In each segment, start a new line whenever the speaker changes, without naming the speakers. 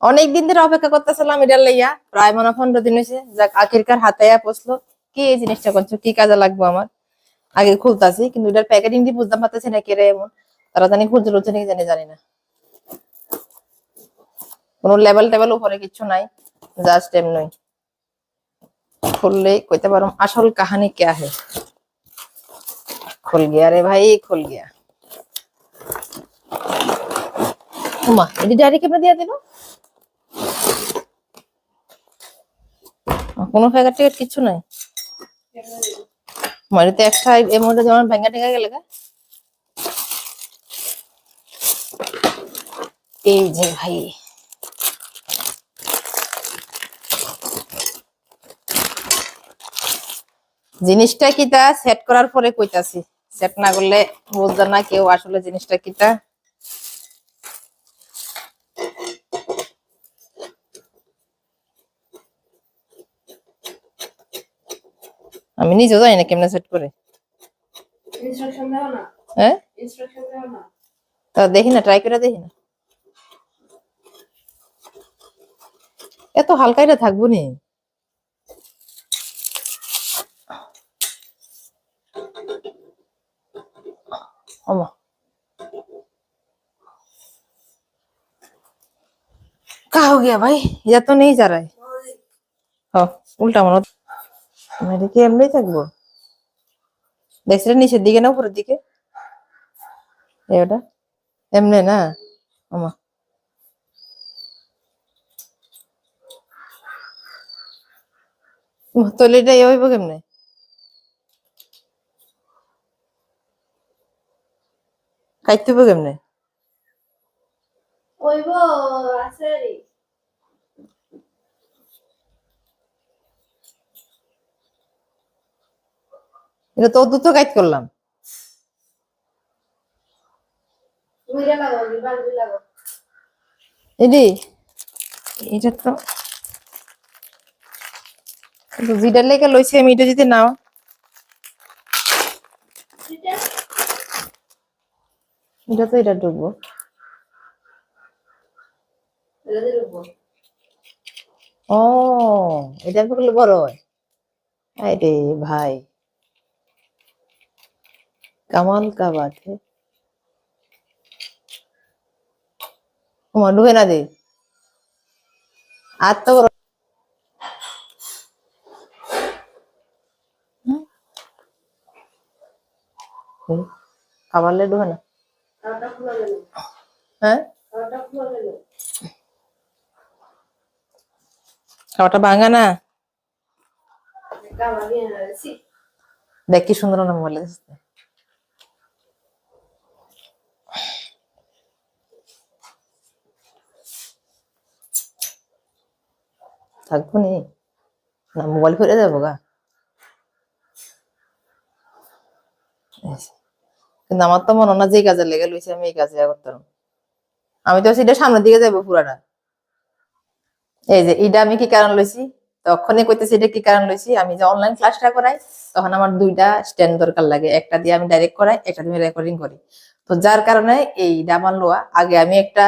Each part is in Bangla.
অনেকদিন ধরে অপেক্ষা করতেছিলাম এটার লাইয়া, প্রায় মনে হয় 15 দিন হয়েছে। যাক আখিরকার হাতে পৌঁছলো। কি এই জিনিসটা করছো, কি কাজে লাগবে আমার? আগে খুলতাছি, কিন্তু এটার প্যাকেটিং দিয়ে বুঝতে পারতেছি না কেরে এমন। তারা জানি খুলতে টুলছে নাকি জানি না। কোনো লেভেল টেবেল উপরে কিছু নাই, জাস্ট এমনি খুললে কইতে পারো আসল কাহানি क्या है। खुल गया रे भाई, खुल गया। উমা, এটি ডাইরেক্ট কেমনে দিয়া দিল? কোনো প্যাকেট টিকেট কিছু নাই। মারিতে একটা এর মধ্যে যেমন ভেঙে টেঙে গেলে গা। এই যে ভাই, জিনিসটা কিটা সেট করার পরে কইতাছি, সেট না করলে বুঝবে না কেউ আসলে জিনিসটা কিটা। আমি নিজেও জানি না কেমনে সেট করে। ইনস্ট্রাকশন দাও না। হ্যাঁ, ইনস্ট্রাকশন দাও না। তা দেখি না, ট্রাই করে দেখি না। এত হালকা এটা থাকবো নি? ओमा, क्या हो गया भाई? या तो नहीं जा रहा है। हाँ, उल्टा मानो। मेरे के एमনি থাকবো। দেখছিস নিচের দিকে না উপরের দিকে? এটা এমনি না। ওমা, তাহলে এটা হইব কেমনে? খাইতে হইব কেমনে? হইব আছে। এটা তো দ্রুত কাজ করলাম। এদি এটা তো যেটা লেগে লইছি আমি, এটা যদি নাও এটা তো এটা ঢুকবো। ও, এটা করলে বড় হয়। আরে ভাই, कमाल का बात है। ढूके ना दे आज तो খাবার লে ঢুকে না। হ্যাঁ, খাবারটা ভাঙা না। দেখ কি সুন্দর না মোবাইলে থাকবো নি না, মোবাইল ফিরে যাবো গা। কিন্তু আমার তো মনে হয় না যে কাজে লেগে লইছে আমি এই কাজে করতাম। আমি তো সেটা সামনের দিকে যাবো পুরাটা। এই যে এটা আমি কি কারণ লইছি, তখনই কইতেছি এটা কি কারণ লইছি। আমি যে অনলাইন ক্লাসটা করাই, তখন আমার দুইটা স্ট্যান্ড দরকার লাগে। একটা দিয়ে আমি ডাইরেক্ট করাই, একটা দিয়ে রেকর্ডিং করি। তো যার কারণে এই আমার লোয়া আগে আমি একটা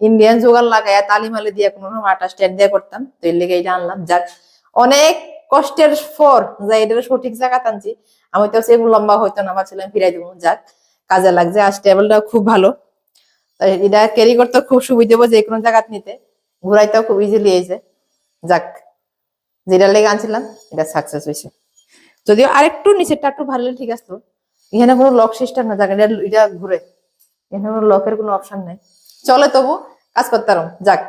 ইন্ডিয়ান জোগাড় লাগাইয়া তালিমালি দিয়ে কোনো আটা স্ট্যান্ড দিয়ে করতাম। তো এর লেগে এটা আনলাম। যাক, অনেক কষ্টের পর যা এটার সঠিক জায়গা টানছি। আমি তো সেগুলো লম্বা হইতো না, ভাবছিলাম ফিরাই দেবো। যাক, কাজে লাগছে। আর টেবিলটা খুব ভালো, এটা ক্যারি করতে খুব সুবিধা হবে, যে কোনো জায়গা নিতে, ঘুরাইতেও খুব ইজিলি হয়েছে। যাক, যেটা লেগে আনছিলাম এটা সাকসেস হয়েছে। যদিও আরেকটু নিচেরটা একটু ভালো ঠিক আছে। এখানে কোনো লক সিস্টেম না, জায়গা এটা ঘুরে, এখানে কোনো লকের কোনো অপশন নেই। চলে তবু কাজ করতে পারো। যাক,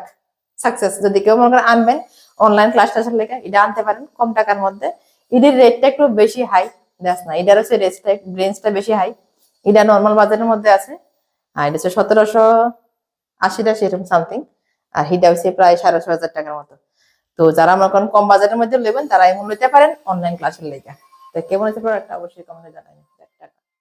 সাকসেস। যদি কেউ মনে করেন আনবেন অনলাইন ক্লাস টাসের লেগে, এটা আনতে পারেন কম টাকার মধ্যে। এদের রেটটা একটু বেশি হাই, দেখ না, এটার হচ্ছে রেঞ্জটা বেশি হাই। এটা নর্মাল বাজারের মধ্যে আছে, আর এটা হচ্ছে 1780 এরকম সামথিং। আর হিটা হচ্ছে প্রায় 15,500 টাকার মতো। তো যারা মনে করেন কম বাজারের মধ্যে নেবেন, তারা এমন নিতে পারেন অনলাইন ক্লাসের লেগে। তো কেমন হচ্ছে প্রোডাক্টটা অবশ্যই কমেন্টে জানাবেন।